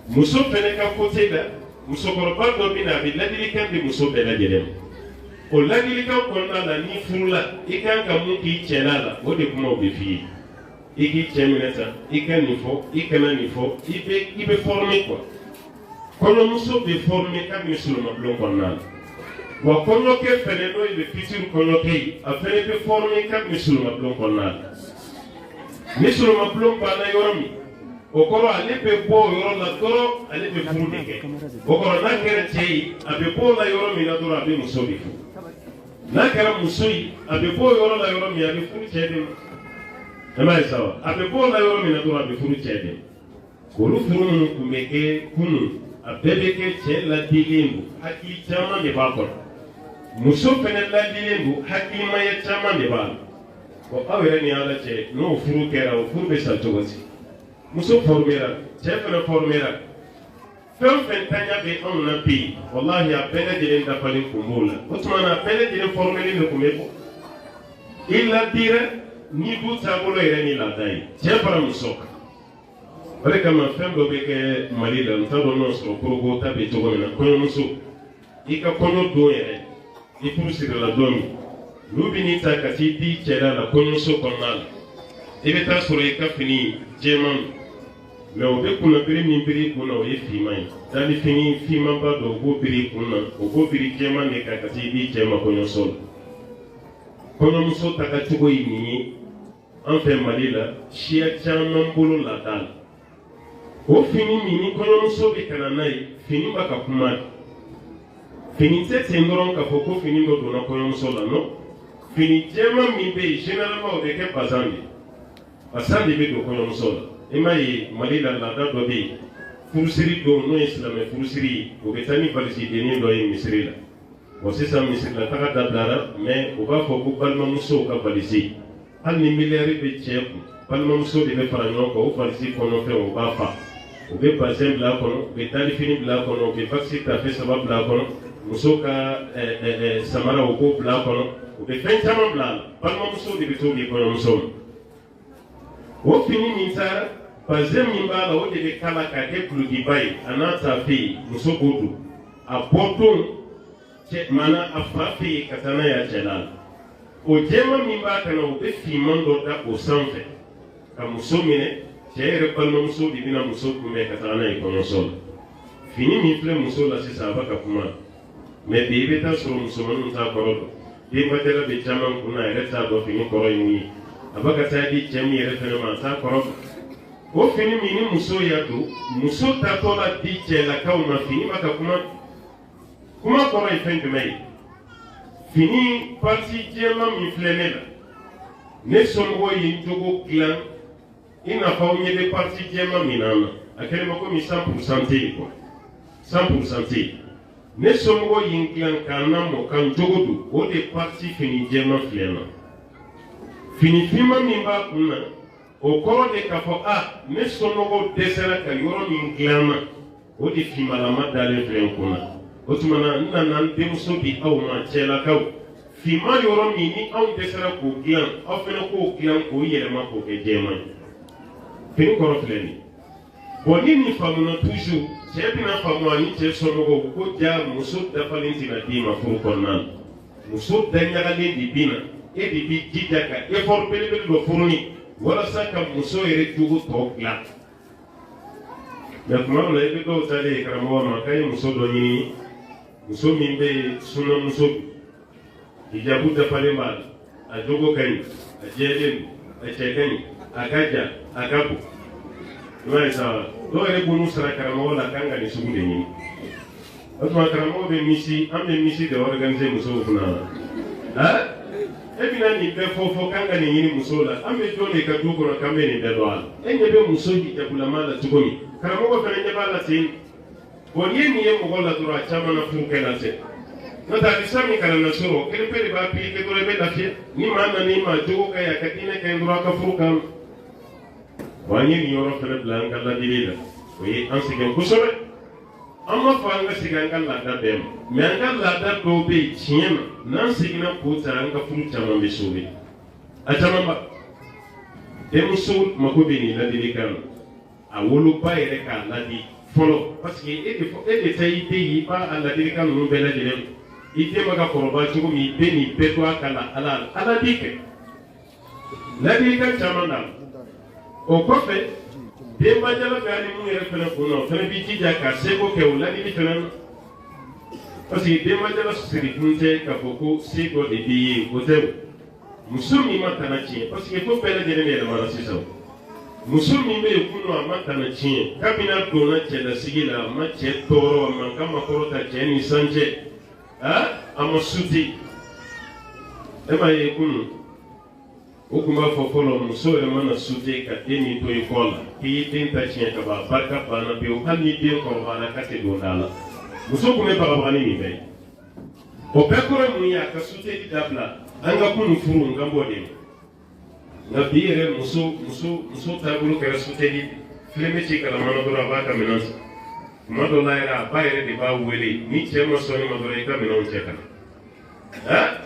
muso fɛnɛ ka côté la musokɔrɔba dɔ bɛ na a bɛ ladilikan di muso bɛɛ lajɛlen ma o ladilikan kɔnɔna la n'i furula i kan ka mun k'i cɛla la o de kumaw bɛ f'i ye i k'i cɛ minɛ tan i ka nin fɔ i kana nin fɔ i bɛ former quoi kɔɲɔmuso bɛ former kabini solomabulon kɔnɔna la wa kɔɲɔkɛ fɛnɛ n'o ye le futur kɔɲɔkɛ ye a fɛnɛ bɛ former kabini solomabulon kɔnɔna la ni solomabulon banna yɔrɔ min o kɔrɔ ale bɛ bɔ o yɔrɔ la dɔrɔn ale bɛ furu de kɛ o kɔrɔ n'a kɛra cɛ ye a bɛ bɔ o la yɔrɔ min na dɔrɔn a bɛ muso de furu n'a kɛra muso ye a bɛ bɔ o yɔrɔ la yɔrɔ min a bɛ furu cɛ de ma e m'a ye sa wa a bɛ bɔ o la yɔrɔ min na dɔrɔn a bɛ furu cɛ de ma olu furu minnu tun bɛ kɛ kunun a bɛɛ bɛ kɛ cɛ ladilen don hakili caman de b'a kɔnɔ muso fɛnɛ ladilen don hakilimaya caman de b'a la bon aw yɛrɛ ni ala cɛ n'o furu kɛra o furu bɛ sa cogo di muso formera cɛ fɛnɛ formera fɛn o fɛn taɲa bɛ anw na bi walahi a bɛɛ lajɛlen dafalen tun b'o la o tuma na a bɛɛ lajɛlen formelen de tun bɛ bɔ i ladira ni du taabolo yɛrɛ ni laada ye cɛ fara muso kan o de kama fɛn dɔ bɛ kɛ mali la n t'a dɔn n'o sɔrɔ koroko ta bɛ cogo min na kɔɲɔmuso i ka kɔɲɔ don yɛrɛ i furu sirila don min n'u bɛ n'i ta ka t'i di cɛla la kɔɲɔmuso kɔnɔna la i bɛ taa sɔrɔ i ka fini jɛman mɛ o bɛ kunnabiri min biri i kun na o ye finman ye dali fini finmanba dɔ o b'o biri i kun na o b'o biri jɛman de kan ka t'i di cɛ ma kɔɲɔso la kɔɲɔmuso taga cogo ye nin ye an fɛ mali la siya caman bolo laada la o fini min ni kɔɲɔmuso bɛ ka na n'a ye fini b'a ka kuma de fini tɛ ten dɔrɔn k'a fɔ ko fini dɔ donna kɔɲɔmuso la non fini jɛman min bɛ yen généralement o bɛ kɛ bazan de bazan de bɛ don kɔɲɔmuso la imai malila la da do bi furusiri do no islam furusiri o betani balisi deni do yi misri la o sisan misri la taga dablara mais o ba fo ko balma muso ka balisi hal ni miliyari be cheku balma muso de be fara ɲɔgɔn kan o balisi kɔnɔ fɛn o b'a fa o be bassin bila kɔnɔ o be talifini bila kɔnɔ o be vaccin tafe saba bila kɔnɔ muso ka samara o ko bila kɔnɔ o be fɛn caman bila la balimamuso de be to di kɔɲɔmuso ma o fini min ta bassin min b'a la o de be kala k'a kɛ dulokiba ye a n'a tafe ye muso b'o don a bɔ don cɛ mana a fa fɛ yen ka taa n'a ye a cɛla la o jɛman min b'a kana o be finman dɔ da o sanfɛ ka muso minɛ cɛ yɛrɛ balimamuso de bɛna muso kunbɛn ka taa n'a ye kɔɲɔso la fini min filɛ muso la sisan a b'a ka kuma mais bi i bɛ taa sɔrɔ musomaninw t'a kɔrɔ dɔn denbajala bɛ caman kunna a yɛrɛ t'a dɔn fini kɔrɔ ye mun ye a b'a ka taa di cɛ min yɛrɛ fɛnɛ ma a t'a kɔrɔ dɔn o fini min ni muso y'a don muso tatɔ la di cɛlakaw ma fini b'a ka kuma kɔrɔ ye fɛn jumɛn ye fini parti jɛman min filɛ ne la ne somɔgɔw ye n jogo dilan i n'a fɔ aw ɲɛ bɛ parti jɛman min na a kɛlen ma komi 100% tɛ yen quoi 100% tɛ yen ne somɔgɔw ye n dilan k'an lamɔ ka n jogo don o de parti fini jɛman filɛ na fini finman min b'a kun na o kɔrɔ de k'a fɔ ne somɔgɔw dɛsɛra ka yɔrɔ min dilan na o de finmalama dalen filɛ n kun na o tuma na n nana n denmuso di aw ma cɛlakaw finman yɔrɔ min ni anw dɛsɛra k'o dilan aw fana k'o dilan k'o yɛlɛma k'o kɛ jɛman ye fini kɔrɔ filɛ nin bon ni nin faamuna toujours cɛ bɛna faamu ani cɛ somɔgɔw ko ja muso dafalen tɛna d'i ma furu kɔnɔna na muso daɲagalen de bɛ na e de b'i jija ka effort belebele dɔ furuni walasa ka muso yɛrɛ jogo tɔ dilan mais tuma dɔ la i bɛ dɔw talen ye karamɔgɔ ma k'a ye muso dɔ ɲini muso min bɛ sunamuso hijabu dafalen b'a la a jogo ka ɲi a jɛlen don a cɛ ka ɲi a ka ja a ka bon i b'a ye sa dɔw yɛrɛ b'olu sara karamɔgɔ la kan ka nin sugu de ɲini o tuma karamɔgɔ bɛ misi an bɛ misi de organiser musow kunna e bɛna nin bɛɛ fɔ kan ka nin ɲini musow la an bɛ jɔn de ka du kɔnɔ k'an bɛ nin bɛɛ dɔn a la e ɲɛ bɛ muso hijabulama la cogo min karamɔgɔ fana ɲɛ b'a la ten bon n'i ye nin ye mɔgɔ la dɔrɔn a caman na furu kɛ la se n'o tɛ halisa min kalan na sɔrɔ kelen pe de b'a appliquer dɔrɔn i bɛ lafiya ni maa nana i ma jogo ka ɲi a ka diinɛ ka ɲi dɔrɔn a ka furu kan bon an ye nin yɔrɔ fana bila an ka ladili la o ye an sɛgɛn kosɛbɛ an b'a fɔ an ka segin an ka laada bɛɛ ma mais an ka laada dɔw bɛ yen tiɲɛ na n'an seginna k'o ta an ka furu caman bɛ sauver a caman ba denmuso mako bɛ nin ladilikan na a woloba yɛrɛ k'a ladi fɔlɔ parce que e de ta i den ye i b'a ladilikan ninnu bɛɛ lajɛlen i den ma ka kɔrɔbaya cogo min i bɛ nin bɛɛ to a kan na ala di kɛ ladilikan caman na o kɔfɛ denbajala bɛ hali mun yɛrɛ fana kun na o fana b'i jija ka seko kɛ o ladili fana na parce que denbajala sirikun tɛ k'a fɔ ko se dɔ de b'i ye o tɛ o muso min ma tana tiɲɛ parce que ko bɛɛ lajɛlen bɛ yɛlɛmana sisan muso min bɛ yen kunun a ma tana tiɲɛ kabini donna cɛlasigi la a ma cɛ tɔɔrɔ a man kan ma kɔrɔta cɛ ni sancɛ a ma sute e m'a ye kunun o tun b'a fɔ fɔlɔ muso yɛrɛ mana sute ka den min to i kɔ la k'i ye den ta tiɲɛ ka ban barika banna pewu hali ni den kɔrɔbayara k'a tɛ don da la muso tun bɛ bagabagani nin bɛɛ ye o bɛɛ kɔrɔ mun ye a ka suteli dabila an ka kunun furu n ka bɔ de ma nka bi yɛrɛ muso taabolo kɛra suteli filɛ bɛ ci kalamana dɔrɔn a b'a ka minɛn san tuma dɔ la yɛrɛ a ba yɛrɛ de b'a wele ni cɛ ma sɔn ne ma dɔrɔn i ka minɛnw cɛ ka na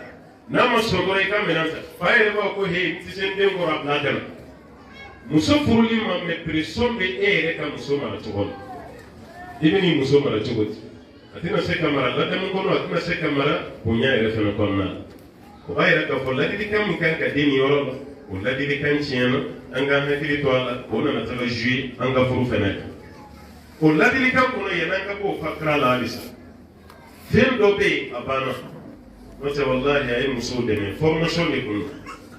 n'a ma sɔn dɔrɔn i ka minɛn ta fa yɛrɛ b'a ko he n tɛ se n den kɔrɔ a bila ka na muso furuli ma mɛ pression bɛ e yɛrɛ ka muso mara cogo la i bɛ nin muso mara cogo di a tɛna se ka mara ladamu kɔnɔ a tɛna se ka mara bonya yɛrɛ fana kɔnɔna la o b'a yɛrɛ k'a fɔ ladilikan min kan ka den nin yɔrɔ la o ladilikan tiɲɛna an k'an hakili to a la o nana taga jouer an ka furu fana kan o ladilikan kɔnɔ yann'an ka bɔ o fakira la halisa fɛn dɔ bɛ yen a banna n'o tɛ walahi a ye musow dɛmɛ formation de kun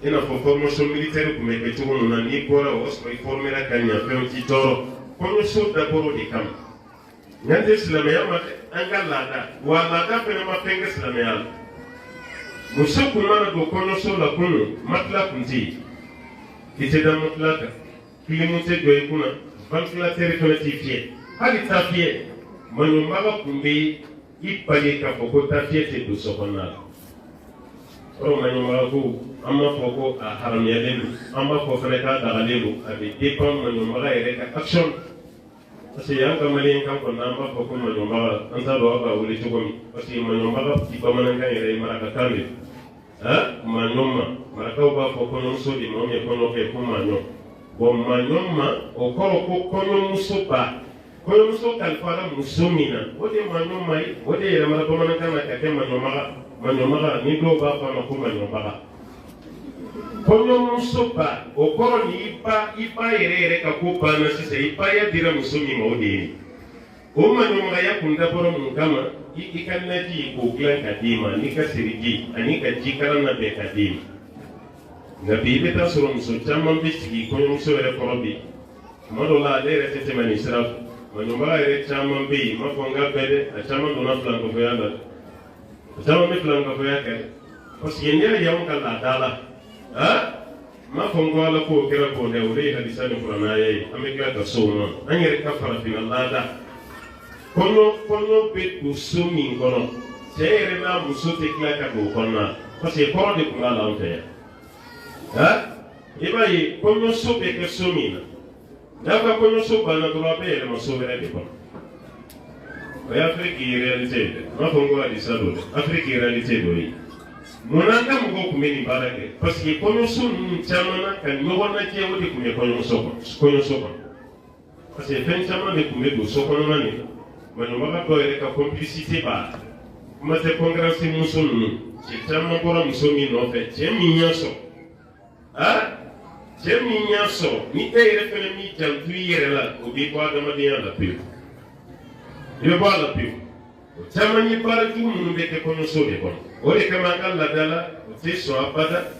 i n'a fɔ formation militaire kun bɛ kɛ cogo min na n'i bɔra o y'a sɔrɔ i formera ka ɲɛ fɛnw t'i tɔɔrɔ kɔɲɔso dabɔra o de kama n'an tɛ silamɛya ma dɛ an ka laada wa laada fana ma fɛn kɛ silamɛya la muso kun mana don kɔɲɔso la kunun matila kun tɛ yen i tɛ da matila kan kilimute do ikuna ventilateur fana ti fie hali ta fie manyomaga kumbe ipale ka foko ta fie te do sokona ro manyomaga ko amma foko a haramiyalen amma ko fana ka dagalelo abi dépend manyomaga ere ka action parce que yanga malien kan ko namba foko manyomaga anta do aba wuli jogomi parce que manyomaga ti bamanan kan ere maraka kambe manyoma maraka ba foko non so di mo me ko no ke ko manyo bon manyoma o koro ko kono musoba kono muso kalfara musomina ode manyoma ode yere mara bamanan kan ka ke manyomaga ni do ba fa ma ko manyomaga kono musoba o koro ni ipa yere ka ko bana sise ipa ya dira musomi ma ode o manyomaga ya kunda boro mun kama ikan naji ko glan kadima ni ka siriji ani ka jikaran na be kadima nabi beta suru muso tamman bisigi ko muso re korobi madola de re tete mani israf manyomaga re tamman be ma fonga bede a tamman dona flango ko yalla tamman me flango ko yakale parce que nyere yawon kala dala ma fongo ala ko kera ko de ore hadisani qur'ana yayi ameka ka soma an yere ka fara fin allah kono be ko somi kono sere na muso te kila ka go konna parce que ko de ko ala onte eba yi kono so be ke somi na dafa kono so bana do ba be ma so bere de ko ya Afrique réalité ma fongo adi salo Afrique réalité do yi monanga mo ko kumeni barake parce que kono so chamana kan no wana ke wodi kumye kono so parce que fen chamana de kumye do so kono mani manyomaga ko ere ka complicité ba mate congrès muso nu ci tamma bora muso mi no fe ci mi nyaso ci mi nyaso ni e ere fele mi jam tu yere la o bi ko adama de yalla pe yo ba la pe o tamma ni para tu mu be ke kono so de ko o de kama kala dala o te so abada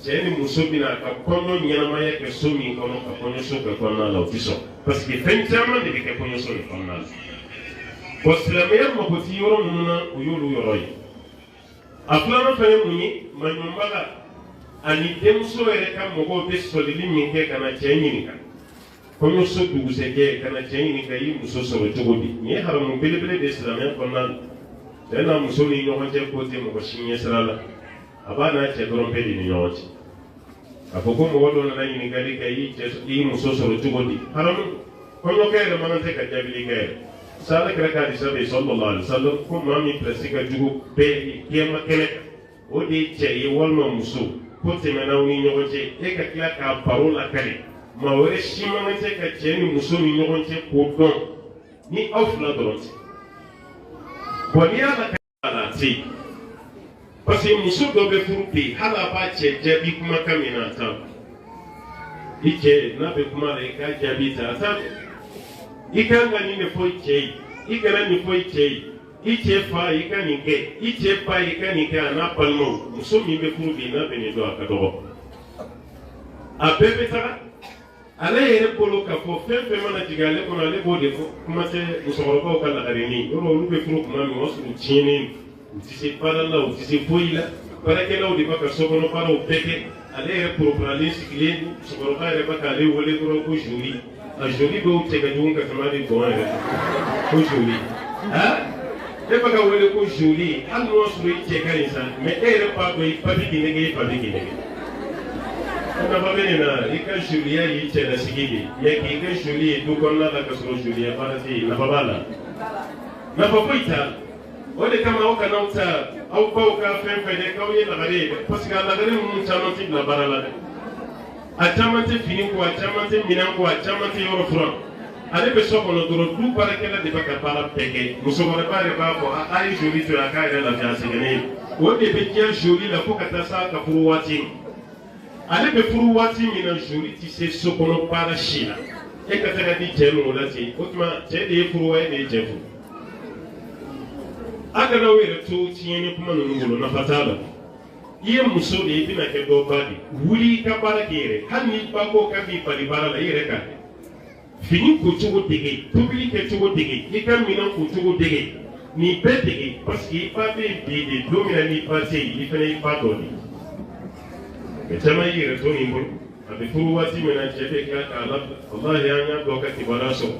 ci ni muso bi na ka kono nyana ma ye ke so mi kono ka kono so ke kono la o ti so parce que fen tamma de ke kono so de kono laOsilamia maboti yoro muna uyulu yoroi. Aflama fanye muni manyombaga ani demso ere ka mogo be solili minke kana chenyinika. Kono so duguseke kana chenyinika yi muso soro chogodi. Ni haramu belebele de Islamia konna dena muso ni nyohanje kote mogo shinye salala. Abana che dorompe di nyohanje. Apoko mogo dona na yinika lika yi muso soro chogodi. Haramu kono kere manante ka jabili kere. Sala kira ka hadisa be sallallahu alaihi wasallam ko mami presika jugo be kema kene o de che walma muso ko temena ni nyogonche e ka kila ka parola kale ma wore shima mate ka che ni muso ni nyogonche ko don ni aufla doronte ko ni ala kala ti parce muso do be furupi hala ba che jabi kuma kamina ta ike na be kuma le ka jabi ta ta ikanga ni ne foi chei ikana ni foi chei iche fa ikani ke iche pa ikani ke ana palmo muso mi be kuru bina bene do akadogo abebe tara ala yere polo ka fo fempe mana tigale kono ale bode fo kuma te musoro ko kala garini yoro lu be kuru kuma mi wasu chini utisi para la utisi foila para que la udi baka sokono para o peke ale yere polo prali sikile musoro ka yere baka ale wole ko juri a joli do tega dunga kamari doare ko joli e baga wele ko joli al no suru tega insan me ere pa do ipati kinege ona ba bene na ika joli ya yi tega sigidi ye ki ke joli do konna la ka suru joli ya para ti na babala na papoita ole kama o kana uta au pa ka fempe de ka o ye la gare parce que la gare mun chama ti na barala achamante fini ko achamante minan ko achamante yoro fran ale be so kono doro du para kala de baka para peke muso ko bare ba ko ai joli to aka ida la fiance gane o de be kia joli la ko kata sa ka furu wati ale be furu wati minan joli ti se so kono para shina e ka ta di jelo lati otma je de furu wa de jefu aga na were to tiene kuma no ngolo na fatala iye muso de bina ke do badi wuli ka bara kere hanni ba ko ka bi pali bara la yere ka fini ko chugo dege tobili ke chugo dege ika mina ko chugo dege ni be dege parce que pa be de domina ni passé il fallait pas donner mais tama yere to ni mo a bɛ furu waati min na cɛ bɛ tila k'a labila walahi an y'a dɔn ka kibaruya sɔrɔ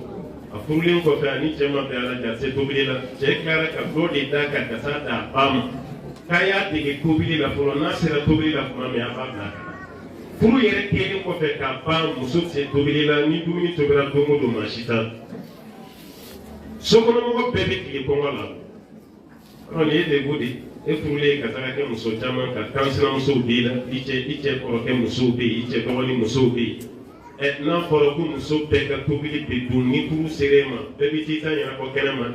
a furulen kɔfɛ ani cɛ ma bɛn a la jate tobili la cɛ tilara ka dɔ de da ka gasa d'a ba ma k'a y'a dege tobili la fɔlɔ n'a sera tobili la tuma min a b'a bila ka na furu yɛrɛ kɛlen kɔfɛ k'a ban muso se tobili la ni dumuni tobira don o don maa si t'a sokɔnɔmɔgɔ bɛɛ bɛ tile kɔngɔ la ɔ nin ye degun de e furulen ka taga kɛ muso caman ka kansinamusow b'i la i cɛ kɔrɔkɛ musow bɛ yen i cɛ dɔgɔnin musow bɛ yen n'a fɔra ko muso bɛɛ ka tobili bɛ dun ni furu sera e ma bɛɛ bɛ t'i ta ɲɛnabɔ kɛnɛma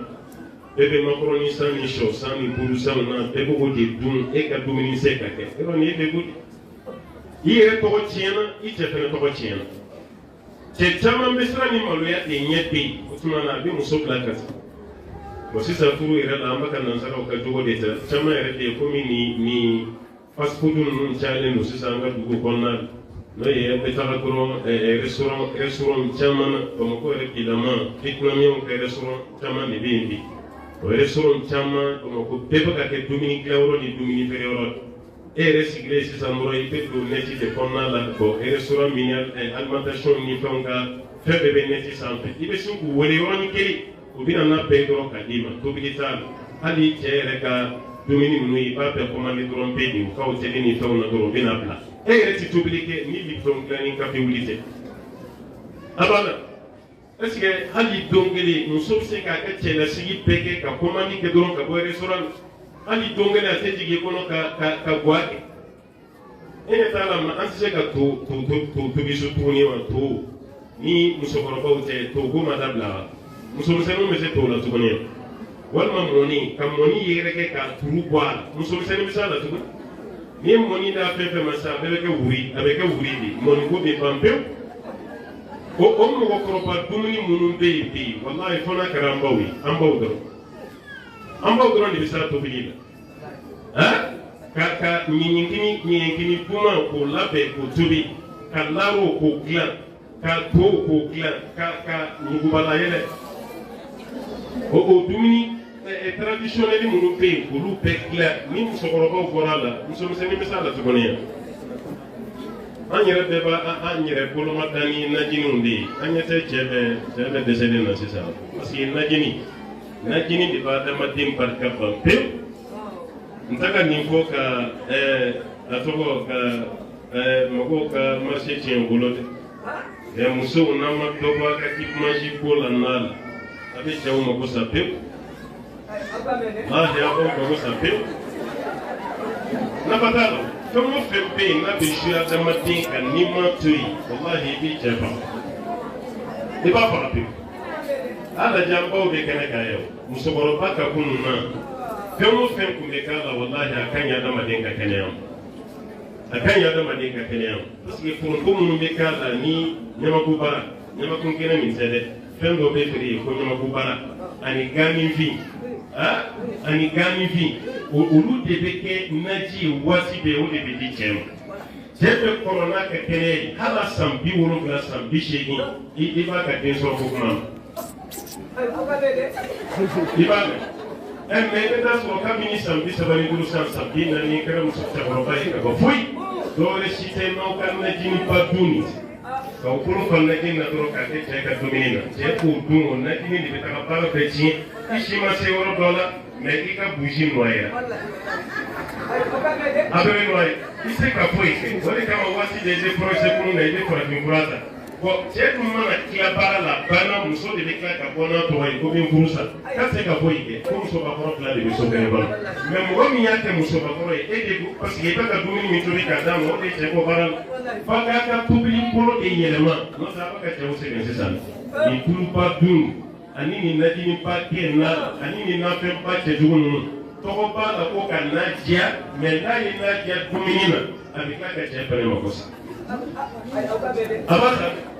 bɛɛ bɛ makɔrɔni san ni sɔ san ni buru sanw na bɛɛ b'o de dun e ka dumuni se ka kɛ yɔrɔ nin ye degun de i yɛrɛ tɔgɔ tiɲɛna i cɛ fɛnɛ tɔgɔ tiɲɛna cɛ caman bɛ siran ni maloya de ɲɛ bɛ yen o tuma na a bɛ muso bila ka taa bon sisan furu yɛrɛ la an bɛ ka nansaraw ka jogo de ta caman yɛrɛ bɛ yen komi ni fast food ninnu cayalen don sisan an ka dugu kɔnɔna la n'o ye an bɛ taga dɔrɔn restaurant caman na bamakɔ yɛrɛ bilama vietnamiyɛnw ka restaurant caman de bɛ yen bi o restaurant caman bamakɔ bɛɛ bɛ ka kɛ dumuni dilanyɔrɔ ni dumuni feereyɔrɔ e yɛrɛ sigilen sisan dɔrɔn i bɛ don nɛti de kɔnɔna la bon restaurant min alimentation ni fɛnw ka fɛn bɛɛ bɛ nɛti sanfɛ i bɛ sin k'u wele yɔrɔnin kelen u bɛna n'a bɛɛ dɔrɔn ka d'i ma tobili t'a la hali cɛ yɛrɛ ka dumuni ninnu i b'a bɛɛ commandé dɔrɔn bɛ nin kaw teli ni fɛnw na dɔrɔn u bɛna bila e yɛrɛ tɛ tobili kɛ ni lipton dilanni kafe wuli tɛ a b'a la est ce que hali don kelen muso bɛ se k'a kɛ cɛlasigi bɛɛ kɛ ka commande kɛ dɔrɔn ka bɔ restaurant hali don kelen a tɛ jigin i kɔnɔ ka guwa kɛ e ɲɛ t'a la ma an tɛ se ka to tobi so tuguni wa to ni musokɔrɔbaw tɛ to ko ma dabila wa musomisɛnninw bɛ se to la tuguni walima mɔni ka mɔni yɛrɛ kɛ k'a turu bɔ a la musomisɛnnin bɛ se a la tuguni n'i ye mɔni da fɛn fɛn ma sisan a bɛɛ bɛ kɛ wuri a bɛ kɛ wuri de mɔni ko bɛ ban pewu o mɔgɔkɔrɔba dumuni minnu bɛ yen bi walahi fɔ n'a kɛra an baw ye an baw dɔrɔn de bɛ se a tobili la ka ɲɛɲɛkini duman k'o labɛn k'o tobi ka laro k'o dilan ka to k'o dilan ka ɲugubala yɛlɛ o dumuni traditionnel minnu bɛ yen olu bɛɛ dilan ni musokɔrɔbaw bɔra a la musomisɛnnin bɛ se a la tuguni yan an yɛrɛ bɛɛ b'an yɛrɛ bolomada ni najiniw de ye an ɲɛ tɛ cɛ bɛ dɛsɛlen na sisan parce que najini de b'a adamaden barika ban pewu n tɛ ka nin fɔ ka a tɔgɔ ka mɔgɔw ka marché tiɲɛ bolo dɛ musow n'an ma dɔ bɔ a ka équipement ko la n'a la a bɛ cɛw mago sa pewu a b'aw mago sa pewu nafa t'a la fɛn o fɛn bɛ yen n'a bɛ su adamaden kan n'i ma to yen walahi i b'i cɛ faga i b'a faga pewu a lajɛ an baw bɛ kɛnɛ kan yan musokɔrɔba ka kunun na fɛn o fɛn tun bɛ k'a la walahi a ka ɲi adamaden ka kɛnɛya ma a ka ɲi adamaden ka kɛnɛya ma parce que foronto minnu bɛ k'a la ni ɲamaku bara ɲamakun kɛnɛ min tɛ dɛ fɛn dɔ bɛ feere yen ko ɲamaku bara ani ganifin ani ganifin olu de bɛ kɛ naji ye waati bɛɛ o de bɛ di cɛ ma cɛ bɛ kɔrɔ n'a ka kɛnɛya ye hali a san 70 san 80 i b'a ka den sɔrɔ ko kuma ma i b'a mɛn mɛ i bɛ taa sɔrɔ kabini san 35 san 40 n'i kɛra muso cɛkɔrɔba ye ka bɔ foyi dɔwɛrɛ si tɛ n'aw ka najiniba dun nin k'aw bolo fa najini na dɔrɔn k'a kɛ cɛ ka dumuni na cɛ k'o dun o najini de bɛ taga baara bɛɛ tiɲɛ i si ma se yɔrɔ dɔ la mɛ i ka busi nɔyera a bɛɛ bɛ nɔye i se ka foyi kɛ o de kama waati de i bɛ pɔrɔsɛ kunun na i bɛ farafin fura ta bon cɛ dun mana tila baara la banna muso de bɛ tila ka bɔ n'a tɔgɔ ye ko min furu sa k'a se ka foyi kɛ ko musobakɔrɔ fila de bɛ so kɛnɛ kɔnɔ mɛ mɔgɔ min y'a kɛ musobakɔrɔ ye e de parce que i bɛ ka dumuni min tobi k'a d'a ma o de ye cɛ bɔ baara la f'a k'a ka tobili bolo de yɛlɛma n'o tɛ a bɛ ka cɛw sɛgɛn sisan nin tuluba dun ani nin najiniba kɛ na ani nin nafɛnba cɛjugu ninnu tɔgɔ b'a la ko ka na diya mɛ n'a ye na diya dumuni na a bɛ tila ka cɛ fɛnɛ mako sa a b'a ta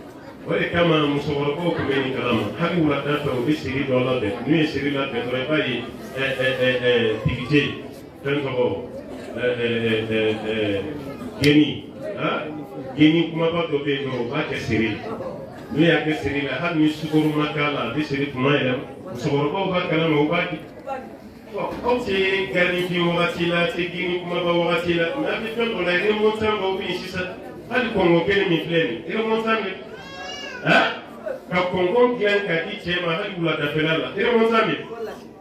o de kama musokɔrɔbaw tun bɛ nin kalama hali wulada fɛ u bɛ siri dɔ labɛn n'u ye siri labɛn dɔrɔn i b'a ye tigite fɛn tɔgɔ geni kumaba dɔ bɛ yen nɔ u b'a kɛ siri la n'u y'a kɛ siri la hali ni sukaro ma k'a la a bɛ siri tuma yɛrɛ musokɔrɔbaw b'a kalama u b'a di aw tɛ garifin wagati la tɛ geni kumaba wagati la mɛ a bɛ fɛn dɔ la remontant dɔw bɛ yen sisan hali kɔngɔ kelen min filɛ nin ye remontant de ka kɔngɔ dilan ka di cɛ ma hali wuladafɛla la remontant de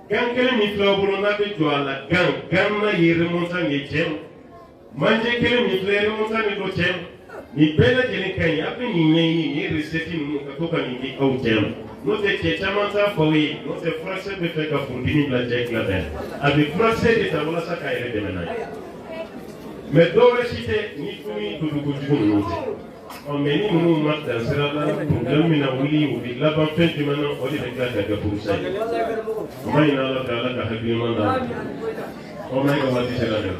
gan kelen min filɛ aw bolo n'a bɛ jɔ a la gan na ye remontant de ye cɛ ma manje kelen min filɛ remontant de don cɛ ma nin bɛɛ lajɛlen ka ɲi a bɛ nin ɲɛɲini nin recette ninnu ka to ka nin di aw cɛ ma n'o tɛ cɛ caman t'a fɔ aw ye n'o tɛ furakisɛ bɛ fɛ ka furudimi bila cɛ tila fɛ a bɛ furakisɛ de ta walasa k'a yɛrɛ dɛmɛ n'a ye mais dɔw wɛrɛ si tɛ ni dumuni dodokojugu ninnu tɛ mais ni ninnu ma dan sira la problème min na wuli u bɛ laban fɛn jumɛn na o de bɛ tila ka kɛ furusa ye o ma ɲin'a la fɛ ala ka hakiliman d'a ma o ma ka waati sera dɛ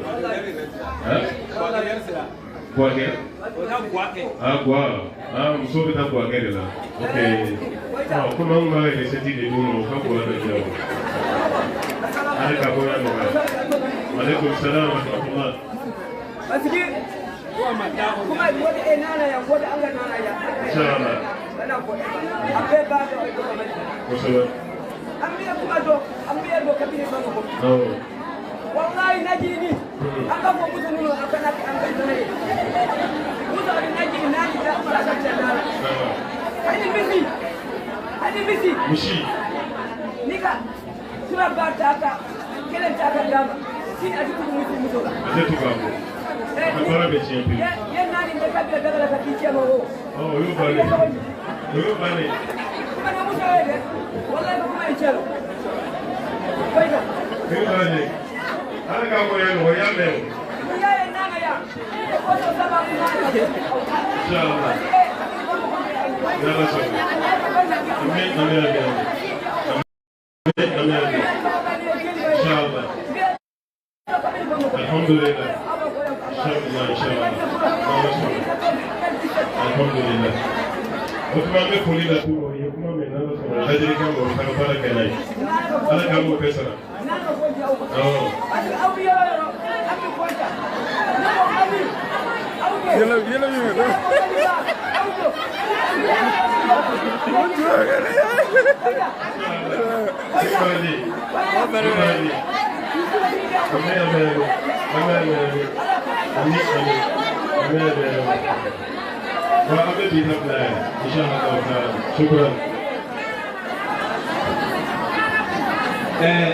Guaquer? Muso bɛ taa guaquer de la. Ok. Komi anw b'a recette de d'u ma, o ka bon avec eux. Ale ka bɔ yan nɔgɔya. Maaleykum salaam wa rahmatulah. Parce que kuma wani nana ya wani an ga nana ya. Inshallah. A bɛɛ b'a dɔn o kama. Kosɛbɛ. An bɛ kuma dɔn, an bɛ dɔn kabini ma mɔgɔ. Wallahi najini aka fɔ muso ninnu a kana an bɛ dɔn ye. Muso bɛ najini n'a ni da fara ka cɛ dara. Ani misi. Misi. Ni ka sura ba ta ka kelen ta ka d'a ma. Sini a ti tugu muso la. A tɛ tugu a kɔ. A baara bɛ tiɲɛ pewu. Ye naani bɛ ka bila daga la ka k'i cɛ ma o. O y'o bannen. O y'o bannen. Kuma na muso ye dɛ. Wallahi ko kuma in cɛ lo. O y'o bannen. Ala ka bɔ yan nɔ o y'a mɛn o. Ni y'a ye n'a ka yan. Ko dɔ saba kun b'a la. Inshallah. N'Ala sɔnna. Amin amin amin. Amin amin amin. Inshallah. Alhamdulillah. Inshallah inshallah. Alhamdulillah. O tuma an bɛ foli la tugun o ye kuma min n'Ala sɔnna ladilikan ma o ka baara kɛ n'a ye. Ala k'an b'o bɛɛ sara.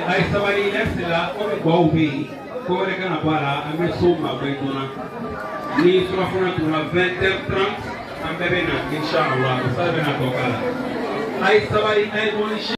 Ay sabari next la ko go be ko re kana para ambe so ma be dona ni sura fona to la 20h30 ambe be na inshallah sa be na to kala ay sabari ay